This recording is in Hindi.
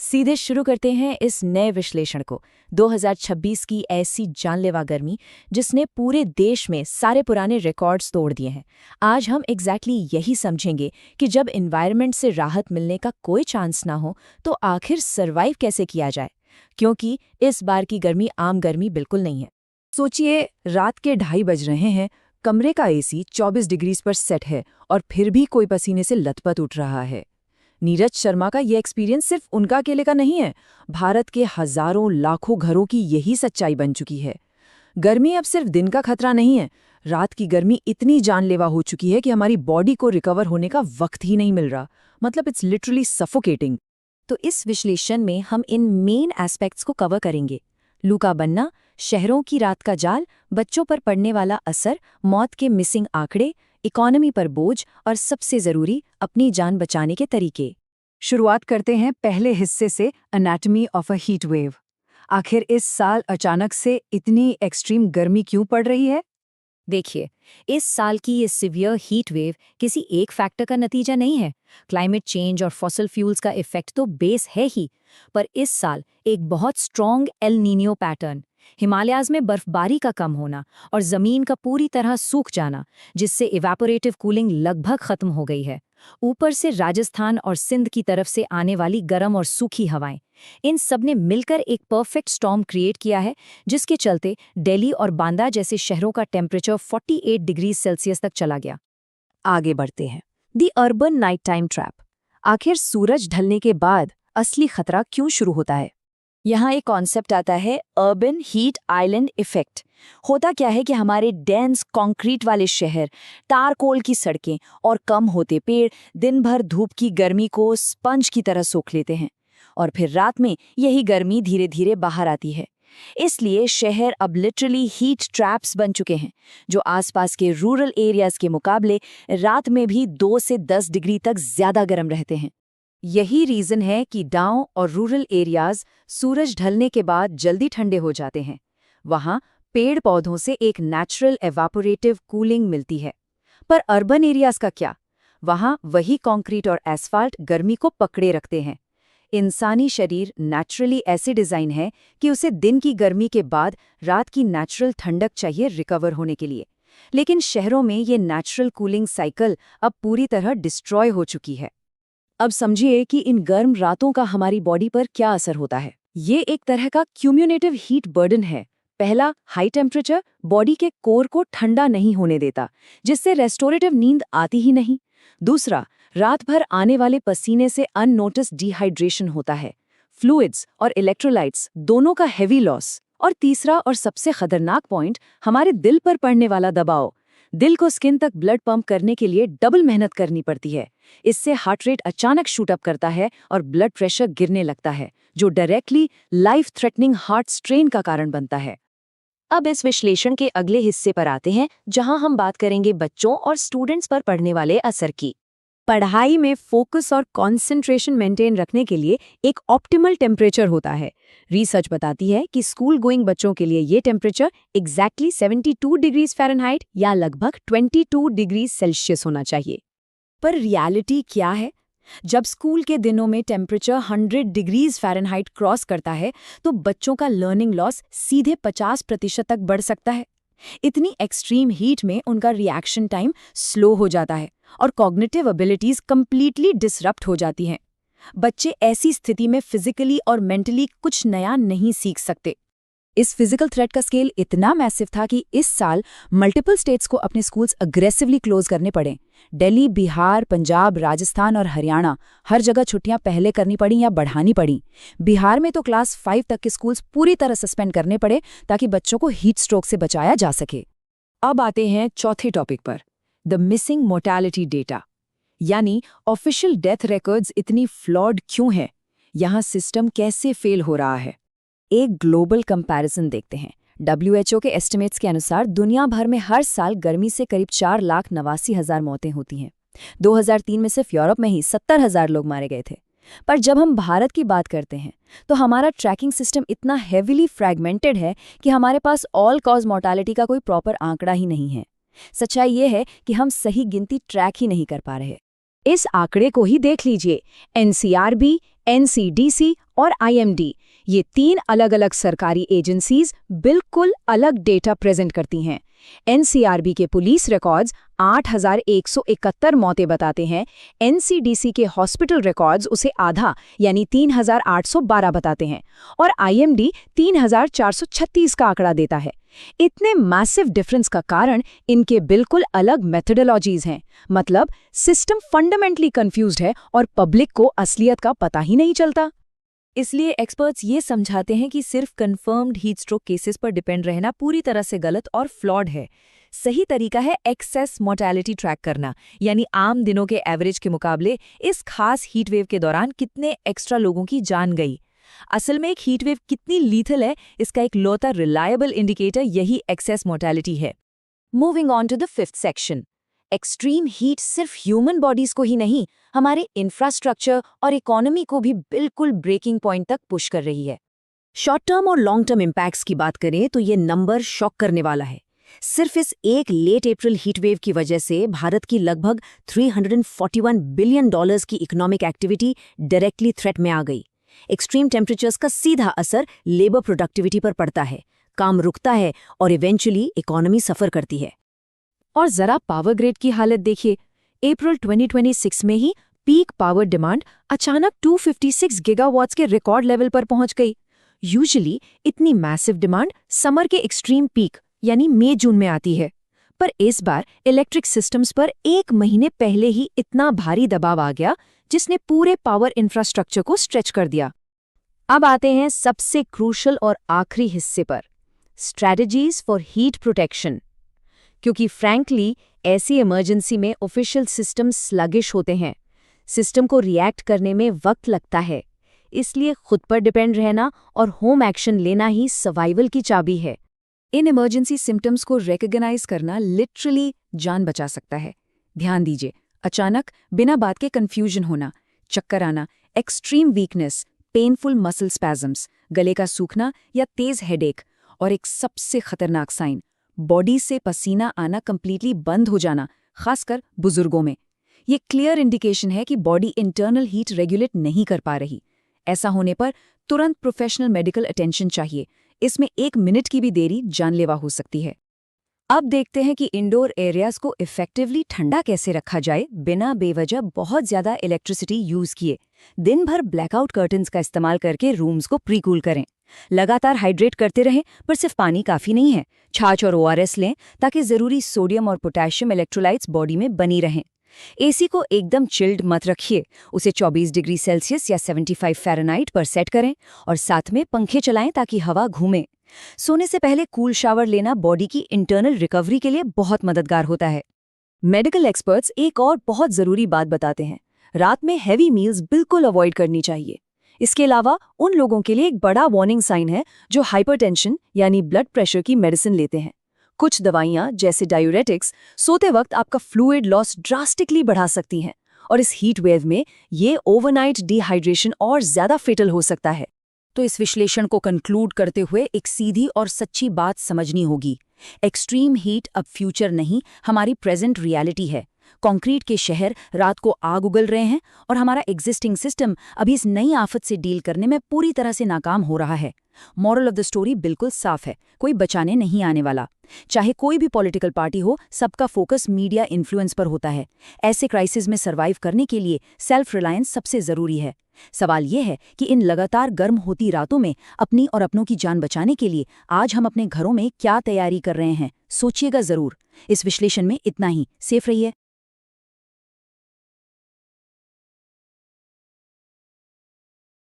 सीधे शुरू करते हैं इस नए विश्लेषण को। 2026 की ऐसी जानलेवा गर्मी जिसने पूरे देश में सारे पुराने रिकॉर्ड्स तोड़ दिए हैं। आज हम एग्जैक्टली यही समझेंगे कि जब एनवायरनमेंट से राहत मिलने का कोई चांस ना हो तो आखिर सर्वाइव कैसे किया जाए, क्योंकि इस बार की गर्मी आम गर्मी बिल्कुल नहीं है। सोचिए, रात के 2:30 बज रहे हैं, कमरे का एसी 24 डिग्रीज पर सेट है और फिर भी कोई पसीने से लथपथ उठ रहा है। नीरज शर्मा का ये एक्सपीरियंस सिर्फ उनका अकेले का नहीं है, भारत के हजारों लाखों घरों की यही सच्चाई बन चुकी है। गर्मी अब सिर्फ दिन का खतरा नहीं है, रात की गर्मी इतनी जानलेवा हो चुकी है कि हमारी बॉडी को रिकवर होने का वक्त ही नहीं मिल रहा। मतलब इट्स लिटरली सफोकेटिंग। तो इस विश्लेषण में हम इन मेन एस्पेक्ट्स को कवर करेंगे। लू का बनना, शहरों की रात का जाल, बच्चों पर पड़ने वाला असर, मौत के मिसिंग आंकड़े, इकोनॉमी पर बोझ और सबसे जरूरी अपनी जान बचाने के तरीके। शुरुआत करते हैं पहले हिस्से से, anatomy of a heat wave. आखिर इस साल अचानक से इतनी एक्सट्रीम गर्मी क्यों पड़ रही है? देखिए, इस साल की ये सिवियर हीट वेव किसी एक फैक्टर का नतीजा नहीं है। क्लाइमेट चेंज और फॉसल फ्यूल्स का इफेक्ट तो बेस है ही, पर इस साल एक बहुत strong L Niño pattern, Himalayas में बर्फबारी का कम होना और जमीन का पूरी तरह सूख जाना, जिससे इवेपोरेटिव कूलिंग लगभग खत्म हो गई है। ऊपर से राजस्थान और सिंध की तरफ से आने वाली गर्म और सूखी हवाएं, इन सब ने मिलकर एक परफेक्ट स्टॉर्म क्रिएट किया है, जिसके चलते दिल्ली और बांदा जैसे शहरों का टेम्परेचर 48 डिग्री सेल्सियस तक चला गया। आगे बढ़ते हैं, दी अर्बन नाइट टाइम ट्रैप। आखिर सूरज ढलने के बाद असली खतरा क्यों शुरू होता है? यहाँ एक कॉन्सेप्ट आता है, अर्बन हीट आइलैंड इफेक्ट। होता क्या है कि हमारे डेंस कंक्रीट वाले शहर, तारकोल की सड़कें और कम होते पेड़ दिन भर धूप की गर्मी को स्पंज की तरह सोख लेते हैं और फिर रात में यही गर्मी धीरे धीरे बाहर आती है। इसलिए शहर अब लिटरली हीट ट्रैप्स बन चुके हैं, जो आसपास के रूरल एरियाज के मुकाबले रात में भी 2 से 10 डिग्री तक ज्यादा गर्म रहते हैं। यही रीजन है कि गांव और रूरल एरियाज सूरज ढलने के बाद जल्दी ठंडे हो जाते हैं। वहां पेड़ पौधों से एक नेचुरल एवापोरेटिव कूलिंग मिलती है। पर अर्बन एरियाज का क्या? वहां वही कंक्रीट और एस्फाल्ट गर्मी को पकड़े रखते हैं। इंसानी शरीर नेचुरली ऐसे डिजाइन है कि उसे दिन की गर्मी के बाद रात की नेचुरल ठंडक चाहिए रिकवर होने के लिए। लेकिन शहरों में ये नेचुरल कूलिंग साइकिल अब पूरी तरह डिस्ट्रॉय हो चुकी है। अब समझिए कि इन गर्म रातों का हमारी बॉडी पर क्या असर होता है। ये एक तरह का क्यूम्युलेटिव हीट बर्डन है। पहला, हाई टेम्परेचर बॉडी के कोर को ठंडा नहीं होने देता, जिससे रेस्टोरेटिव नींद आती ही नहीं। दूसरा, रात भर आने वाले पसीने से अननोटिस डिहाइड्रेशन होता है, फ्लूइड्स और इलेक्ट्रोलाइट्स दोनों का हेवी लॉस। और तीसरा और सबसे खतरनाक पॉइंट, हमारे दिल पर पड़ने वाला दबाव। दिल को स्किन तक ब्लड पंप करने के लिए डबल मेहनत करनी पड़ती है। इससे हार्ट रेट अचानक शूट अप करता है और ब्लड प्रेशर गिरने लगता है, जो directly life threatening heart strain का कारण बनता है। अब इस विश्लेषण के अगले हिस्से पर आते हैं, जहां हम बात करेंगे बच्चों और स्टूडेंट्स पर पड़ने वाले असर की। पढ़ाई में फोकस और कंसंट्रेशन मेंटेन रखने के लिए एक ऑप्टिमल टेम्परेचर होता है। रिसर्च बताती है कि स्कूल गोइंग बच्चों के लिए ये टेम्परेचर एग्जैक्टली 72 डिग्रीज फ़ारेनहाइट या लगभग 22 डिग्री सेल्सियस होना चाहिए। पर रियलिटी क्या है? जब स्कूल के दिनों में टेम्परेचर 100 डिग्रीज फ़ारेनहाइट क्रॉस करता है तो बच्चों का लर्निंग लॉस सीधे 50% तक बढ़ सकता है। इतनी एक्सट्रीम हीट में उनका रिएक्शन टाइम स्लो हो जाता है और कॉग्निटिव एबिलिटीज कंप्लीटली डिसरप्ट हो जाती हैं। बच्चे ऐसी स्थिति में फिजिकली और मेंटली कुछ नया नहीं सीख सकते। इस फिजिकल थ्रेट का स्केल इतना मैसिव था कि इस साल मल्टीपल स्टेट्स को अपने स्कूल्स अग्रेसिवली क्लोज करने पड़े। दिल्ली, बिहार, पंजाब, राजस्थान और हरियाणा, हर जगह छुट्टियां पहले करनी पड़ी या बढ़ानी पड़ी। बिहार में तो क्लास 5 तक के स्कूल्स पूरी तरह सस्पेंड करने पड़े ताकि बच्चों को हीट स्ट्रोक से बचाया जा सके। अब आते हैं चौथे टॉपिक पर, द मिसिंग मोर्टेलिटी डेटा, यानी ऑफिशियल डेथ रिकॉर्ड्स इतनी फ्लॉड क्यों है? यहाँ सिस्टम कैसे फेल हो रहा है? एक ग्लोबल कंपैरिजन देखते हैं। WHO के एस्टिमेट्स के अनुसार दुनिया भर में हर साल गर्मी से करीब 4,89,000 मौतें होती हैं। 2003 में सिर्फ यूरोप में ही 70,000 लोग मारे गए थे। पर जब हम भारत की बात करते हैं तो हमारा ट्रैकिंग सिस्टम इतना हेविली फ्रैगमेंटेड है कि हमारे पास ऑल कॉज मोर्टेलिटी का कोई प्रॉपर आंकड़ा ही नहीं है। सच्चाई ये है कि हम सही गिनती ट्रैक ही नहीं कर पा रहे। इस आंकड़े को ही देख लीजिए। NCRB, एनसीडीसी और आईएमडी, ये 3 अलग-अलग सरकारी एजेंसीज बिल्कुल अलग डेटा प्रेजेंट करती हैं। एनसीआरबी के पुलिस रिकॉर्ड्स 8,171 मौतें बताते हैं, एनसीडीसी के हॉस्पिटल रिकॉर्ड्स उसे आधा यानी 3,812 बताते हैं और आईएमडी 3,436 का आंकड़ा देता है। इतने मैसिव डिफरेंस का कारण इनके बिल्कुल अलग मेथोडोलॉजीज हैं। मतलब सिस्टम फंडामेंटली कंफ्यूज्ड है और पब्लिक को असलियत का पता ही नहीं चलता। इसलिए एक्सपर्ट्स ये समझाते हैं कि सिर्फ कंफर्म्ड हीट स्ट्रोक केसेस पर डिपेंड रहना पूरी तरह से गलत और फ्लॉड है। सही तरीका है एक्सेस मोर्टेलिटी ट्रैक करना, यानी आम दिनों के एवरेज के मुकाबले इस खास हीट वेव के दौरान कितने एक्स्ट्रा लोगों की जान गई। असल में एक हीट वेव कितनी लीथल है, इसका एक लौता रिलायबल इंडिकेटर यही एक्सेस मोर्टेलिटी है। Moving on to the 5th section. Extreme heat सिर्फ ह्यूमन बॉडीज को ही नहीं, हमारे इंफ्रास्ट्रक्चर और इकोनॉमी को भी बिल्कुल ब्रेकिंग पॉइंट तक पुश कर रही है। शॉर्ट टर्म और लॉन्ग टर्म इम्पैक्ट्स की बात करें तो ये नंबर शॉक करने वाला है। सिर्फ इस एक लेट अप्रैल हीट वेव की वजह से भारत की लगभग $341 बिलियन की इकोनॉमिक एक्टिविटी डायरेक्टली थ्रेट में आ गई। एक्सट्रीम टेम्परेचर्स का सीधा असर लेबर प्रोडक्टिविटी पर पड़ता है, काम रुकता है और इवेंचुअली इकोनॉमी सफर करती है। और जरा पावर ग्रिड की हालत देखिए। अप्रैल 2026 में ही पीक पावर डिमांड अचानक 256 गीगावाट्स के रिकॉर्ड लेवल पर पहुंच गई। यूजुअली इतनी मैसिव डिमांड समर के एक्सट्रीम पीक यानी मई जून में आती है, पर इस बार इलेक्ट्रिक सिस्टम्स पर 1 महीने पहले ही इतना भारी दबाव आ गया जिसने पूरे पावर इंफ्रास्ट्रक्चर को स्ट्रेच कर दिया। अब आते हैं सबसे क्रूशल और आखिरी हिस्से पर, स्ट्रैटेजीज फॉर हीट प्रोटेक्शन। क्योंकि फ्रैंकली ऐसी इमरजेंसी में ऑफिशियल सिस्टम स्लगिश होते हैं, सिस्टम को रिएक्ट करने में वक्त लगता है, इसलिए खुद पर डिपेंड रहना और होम एक्शन लेना ही सर्वाइवल की चाबी है। इन इमरजेंसी सिम्टम्स को रिकॉग्नाइज करना लिटरली जान बचा सकता है। ध्यान दीजिए, अचानक बिना बात के कंफ्यूजन होना, चक्कर आना, extreme weakness, painful muscle spasms, गले का सूखना या तेज हेडेक, और एक सबसे खतरनाक साइन, बॉडी से पसीना आना कंप्लीटली बंद हो जाना, खासकर बुजुर्गों में। ये क्लियर इंडिकेशन है कि बॉडी इंटरनल हीट रेगुलेट नहीं कर पा रही। ऐसा होने पर तुरंत प्रोफेशनल मेडिकल अटेंशन चाहिए। इसमें 1 मिनट की भी देरी जानलेवा हो सकती है। अब देखते हैं कि इंडोर एरियाज को इफेक्टिवली ठंडा कैसे रखा जाए बिना बेवजह बहुत ज्यादा इलेक्ट्रिसिटी यूज किए। दिन भर ब्लैकआउट कर्टन्स का इस्तेमाल करके रूम्स को प्रीकूल करें। लगातार हाइड्रेट करते रहें, पर सिर्फ पानी काफी नहीं है। छाछ और ORS लें ताकि जरूरी सोडियम और पोटेशियम इलेक्ट्रोलाइट्स बॉडी में बनी रहें। एसी को एकदम चिल्ड मत रखिए, उसे 24 डिग्री सेल्सियस या 75 फ़ारेनहाइट पर सेट करें और साथ में पंखे चलाएं ताकि हवा घूमे। सोने से पहले कूल शावर लेना बॉडी की इंटरनल रिकवरी के लिए बहुत मददगार होता है। मेडिकल एक्सपर्ट्स एक और बहुत ज़रूरी बात बताते हैं, रात में हैवी मील्स बिल्कुल अवॉइड करनी चाहिए। इसके अलावा उन लोगों के लिए एक बड़ा वार्निंग साइन है जो हाइपरटेंशन यानी ब्लड प्रेशर की मेडिसिन लेते हैं। कुछ दवाइयाँ जैसे डायूरेटिक्स सोते वक्त आपका फ्लूइड लॉस ड्रास्टिकली बढ़ा सकती हैं और इस हीट वेव में ये ओवरनाइट डिहाइड्रेशन और ज़्यादा फेटल हो सकता है। तो इस विश्लेषण को कंक्लूड करते हुए एक सीधी और सच्ची बात समझनी होगी, एक्सट्रीम हीट अब फ्यूचर नहीं, हमारी प्रेजेंट रियलिटी है। कंक्रीट के शहर रात को आग उगल रहे हैं और हमारा एग्जिस्टिंग सिस्टम अभी इस नई आफत से डील करने में पूरी तरह से नाकाम हो रहा है। मॉरल ऑफ द स्टोरी बिल्कुल साफ है, कोई बचाने नहीं आने वाला। चाहे कोई भी पॉलिटिकल पार्टी हो, सबका फोकस मीडिया इन्फ्लुएंस पर होता है। ऐसे क्राइसिस में सर्वाइव करने के लिए सेल्फ रिलायंस सबसे जरूरी है। सवाल यह है कि इन लगातार गर्म होती रातों में अपनी और अपनों की जान बचाने के लिए आज हम अपने घरों में क्या तैयारी कर रहे हैं, सोचिएगा जरूर। इस विश्लेषण में इतना ही। सेफ रहिए।